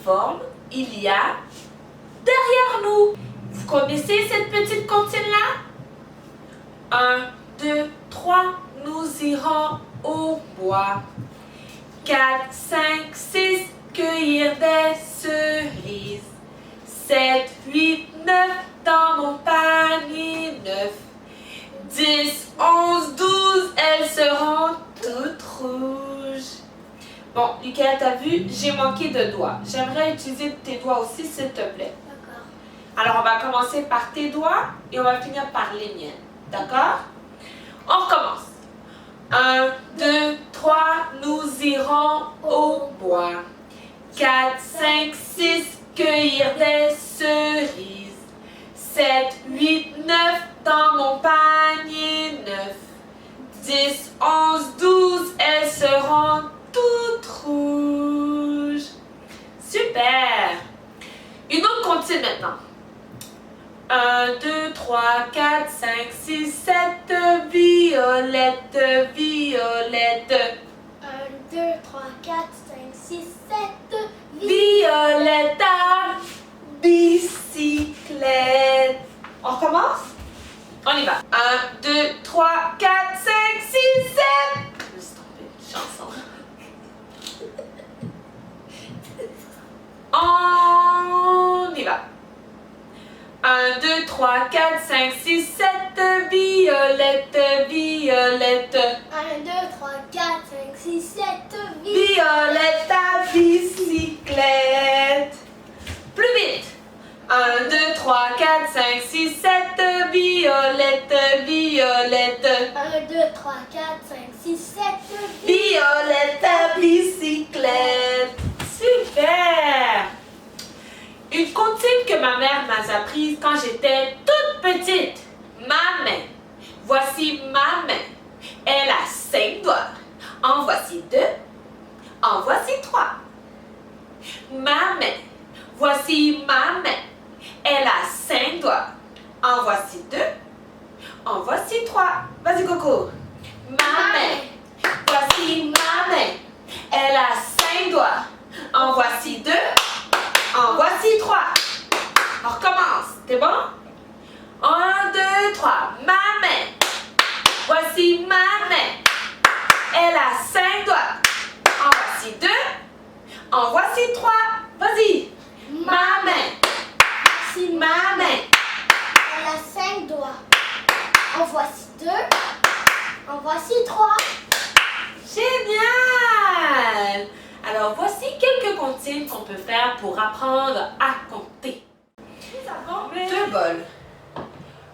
forme il y a derrière nous? Vous connaissez cette petite comptine-là? 1, 2, 3, nous irons au bois. 4, 5, 6, cueillir des cerises. 7, 8, 9, dans mon panier 9. 10, 11, 12, elles seront toutes rouges. Bon, Lucas, t'as vu, j'ai manqué de doigts. J'aimerais utiliser tes doigts aussi, s'il te plaît. D'accord. Alors, on va commencer par tes doigts et on va finir par les miennes. D'accord? On recommence. 1, 2, 3, nous irons au bois. 4, 5, 6, cueillir des cerises. 7, 8, 9, dans mon panier 9. 10, 11, 12, elles seront toutes rouges. Super! Une autre comptine maintenant. 1, 2, 3, 4, 5, 6, 7, violette, violette. 1, 2, 3, 4, 5, 6, 7. Violette à bicyclette. On recommence? On y va. 1, 2, 3, 4, 5, 6, 7. Je me suis trompée de chanson. On y va. 1, 2, 3, 4, 5, 6, 7, violette, violette. 1, 2, 3, 4, 5, 6, 7. Violette à bicyclette. Plus vite. 1, 2, 3, 4, 5, 6, 7, violette, violette. 1, 2, 3, 4, 5, 6, 7. Violette à bicyclette. Super! Une comptine que ma mère m'a apprise quand j'étais toute petite. Ma main. Voici ma main. Elle a 5 doigts. En voici 2. En voici 3. Ma main. Voici ma main. Elle a 5 doigts. En voici 2. En voici 3. Vas-y, Coco. Ma main. Voici ma main. Elle a 5 doigts. En voici 2. En voici 3. On recommence. T'es bon? 1, 2, 3. Ma main. Voici ma main. Elle a 5 doigts. En voici 2. En voici 3. Vas-y. Ma main. Voici Ma main. Elle a 5 doigts. En voici 2. En voici 3. Génial! Alors, voici quelques comptines qu'on peut faire pour apprendre à compter. Nous avons 2 bols.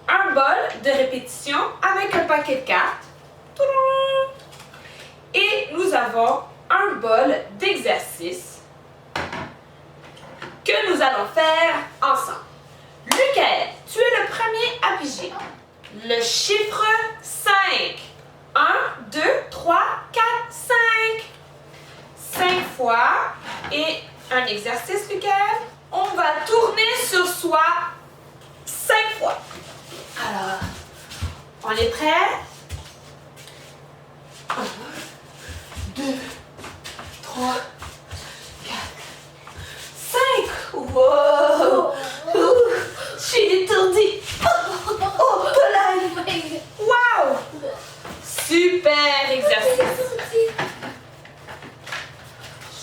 Un bol de répétition avec un paquet de cartes. Tadam! Et nous avons un bol d'exercice que nous allons faire ensemble. Lucas, tu es le premier à piger. Le chiffre 5. 1, 2, 3, 4, 5. 5 fois. Et un exercice, Lucas. On va tourner sur soi 5 fois. Alors, on est prêt? 1, 2, 3, 4, 5. Wow! Je suis étourdie. Oh, Pauline! Wow! Super exercice.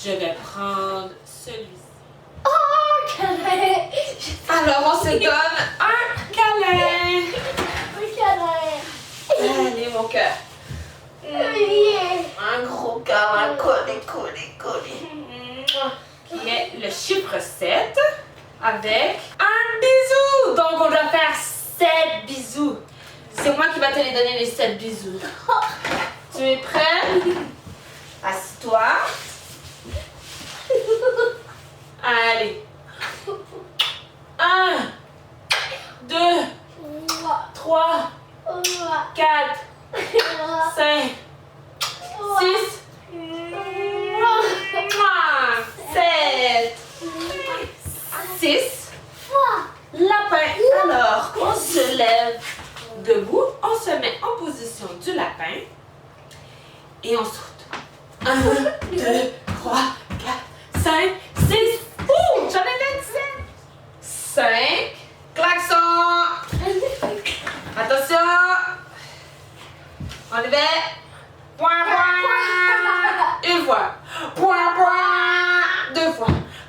Je vais prendre celui-ci. Oh, câlin! Alors, on se donne un câlin. Un câlin! Allez, mon cœur. Un gros câlin collé. Qui est le chiffre 7 avec un bisou. Donc, on doit faire 7 bisous. C'est moi qui va te les donner, les 7 bisous. Tu es prêt? Assis-toi. Allez. 1, 2, 3, 4, 5, 6, 7, 6. Lapin. Alors, on se lève debout, on se met en position du lapin et on saute. 1, 2, 3, 4, 5, 6. 5. Klaxon. Attention. On y va. Point, point. Une fois. Point, point. Deux fois.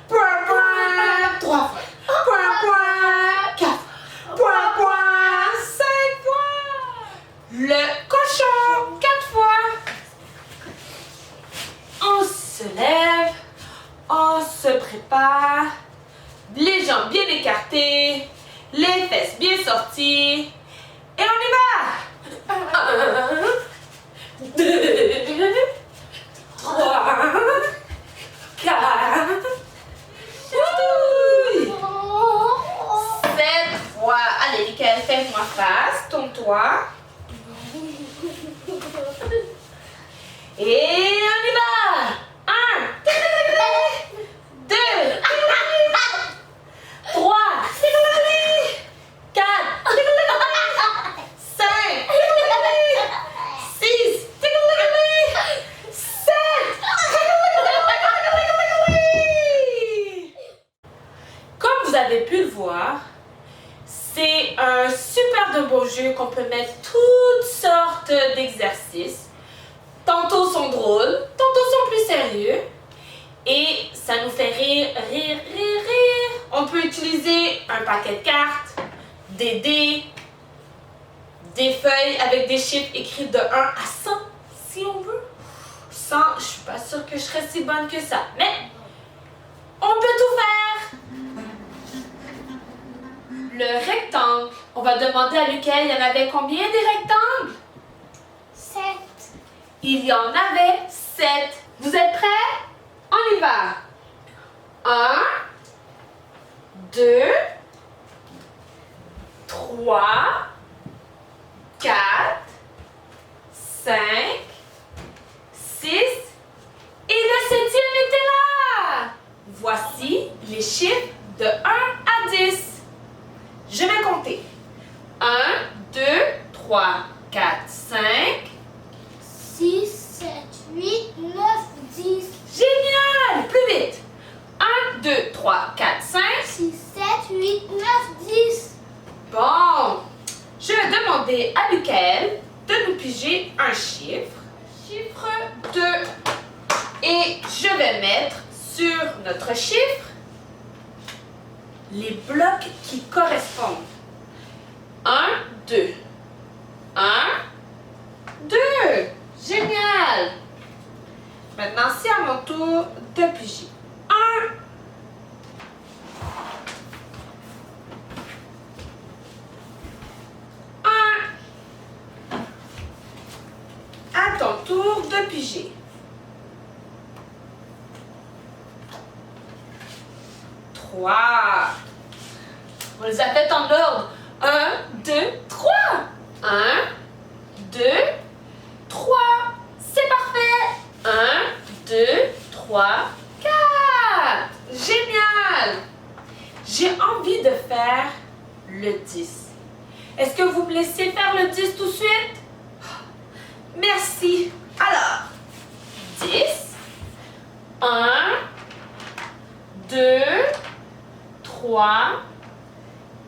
Point, point. Trois fois. Point, point. Quatre. Point, point. 5 fois. Le cochon. 4 fois. On se lève. On se prépare. Les jambes bien écartées. Les fesses bien sorties. Et on y va. 1, 2, 3, 4. 7 fois. Allez, Mickaël, fais-moi face. Tourne-toi. Et on y va. 1, 2, 3, 4, 5, 6, 7. Comme vous avez pu le voir, c'est un super de beau jeu qu'on peut mettre toutes sortes d'exercices. Tantôt sont drôles, tantôt sont plus sérieux. Et ça nous fait rire, rire, rire, rire. On peut utiliser un paquet de cartes, des dés, des feuilles avec des chiffres écrits de 1 à 100, si on veut. 100, je suis pas sûre que je serais si bonne que ça. Mais on peut tout faire. Le rectangle. On va demander à Mickaël, il y en avait combien des rectangles? 7. Il y en avait 7. Vous êtes prêts? On y va. 1, 2, 3, 4, 5, 6 et le 7e était là. Voici les chiffres de 1 à 10. Je vais compter. 1, 2, 3, 4, 5. 6, 7, 8, 9, 10. Génial! Plus vite. 1, 2, 3, 4, 5. 6, 7, 8, 9, 10. Bon. Je vais demander à Mickaël de nous piger un chiffre. Chiffre 2. Et je vais mettre sur notre chiffre les blocs qui correspondent. 1, 2. 1, 2. Génial! Maintenant, c'est à mon tour de piger. 1. 1. À ton tour de piger. 3. On les a fait en ordre. 1, 2, 3. 1, 2, 3. C'est parfait. 1, 2, 3, 4. Génial. J'ai envie de faire le 10. Est-ce que vous me laissez faire le 10 tout de suite? Merci. Alors, 10. 1, 2, 3,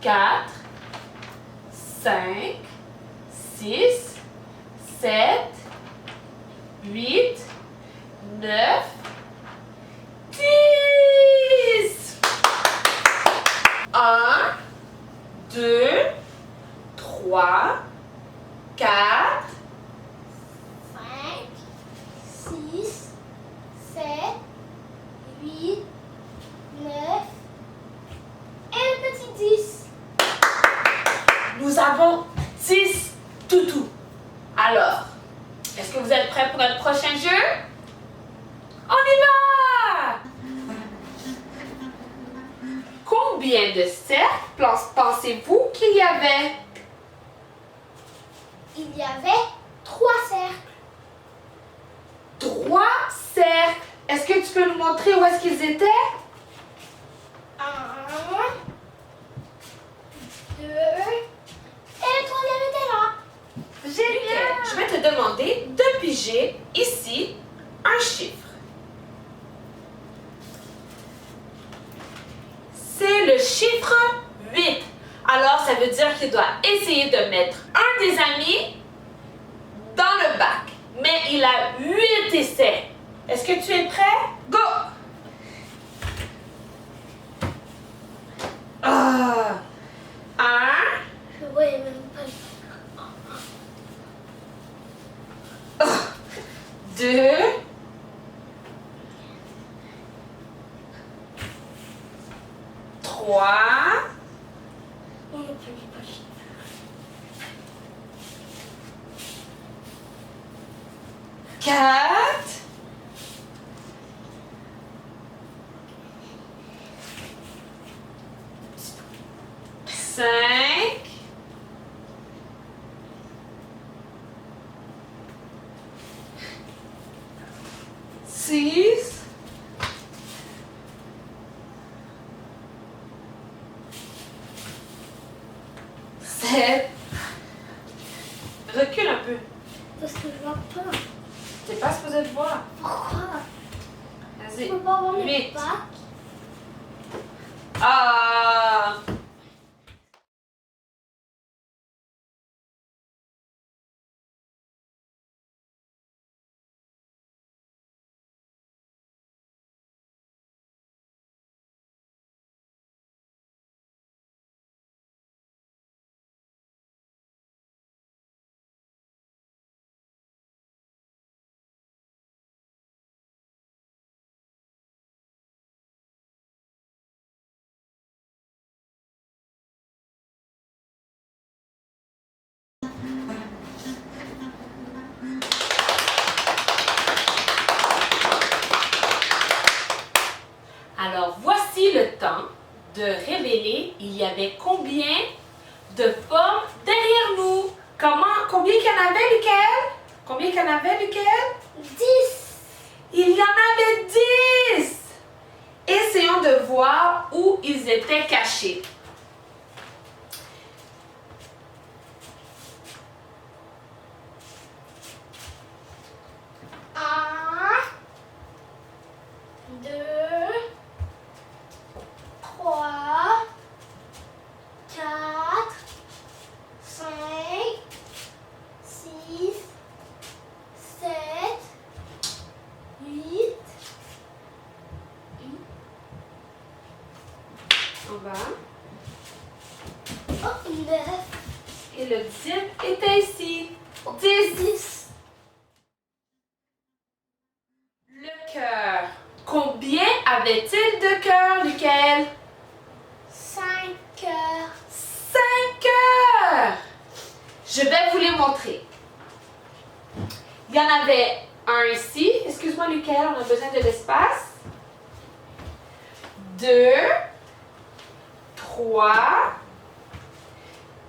4, 5, 6, 7, 8, 9, 10. 1, 2, 3, 4, 5, 6, 7, 8, 9 et le petit 10. Nous avons 10 toutous. Alors, est-ce que vous êtes prêts pour notre prochain jeu? On y va! Combien de cercles pensez-vous qu'il y avait? Il y avait 3 cercles. 3 cercles. Est-ce que tu peux nous montrer où est-ce qu'ils étaient? 1, 2 et le troisième était là. Génial! Je vais te demander de piger ici un chiffre. C'est le chiffre 8. Alors, ça veut dire qu'il doit essayer de mettre un des amis dans le bac. Mais il a 8 essais. Est-ce que tu es prêt? Go! Un. Je voyais même pas le 2. 3. On ne peut pas le 4. 5. 6. 7. Recule un peu. Parce que je vois pas. T'es pas supposé te voir. Pourquoi? Je Vas-y. peux pas avoir mes 8. bacs. Ah. Alors, voici le temps de révéler il y avait combien de formes derrière nous. Combien qu'il y en avait, Luquel? Combien qu'il y en avait, Luquel? 10. Il y en avait 10. Essayons de voir où ils étaient cachés. Un, 2, 3, 4, 5, 6, 7, 8. On va. Oh, 9. Et le 10 était ici. 10. Le cœur. Combien avait-il de cœurs, Luquel? 5 cœurs. 5 cœurs. Je vais vous les montrer. Il y en avait un ici. Excuse-moi, Luquel, on a besoin de l'espace. 2, 3,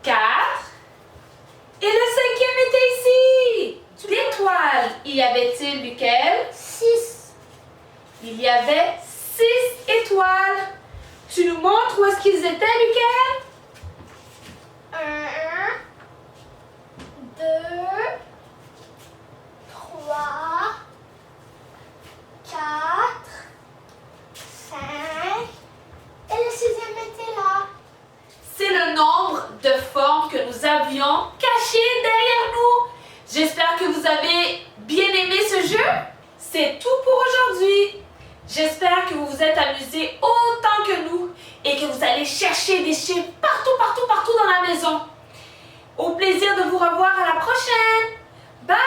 4. Et le 5e était ici. L'étoile. Y avait-il, Luquel? 6. Il y avait 6 étoiles. Tu nous montres où est-ce qu'ils étaient, Luquel? 1, 2, 3, 4, 5. Et le 6e était là. C'est le nombre de formes que nous avions cachées derrière nous. J'espère que vous avez bien aimé ce jeu. C'est tout pour aujourd'hui. J'espère que vous vous êtes amusés autant que nous et que vous allez chercher des chiffres partout dans la maison. Au plaisir de vous revoir à la prochaine. Bye!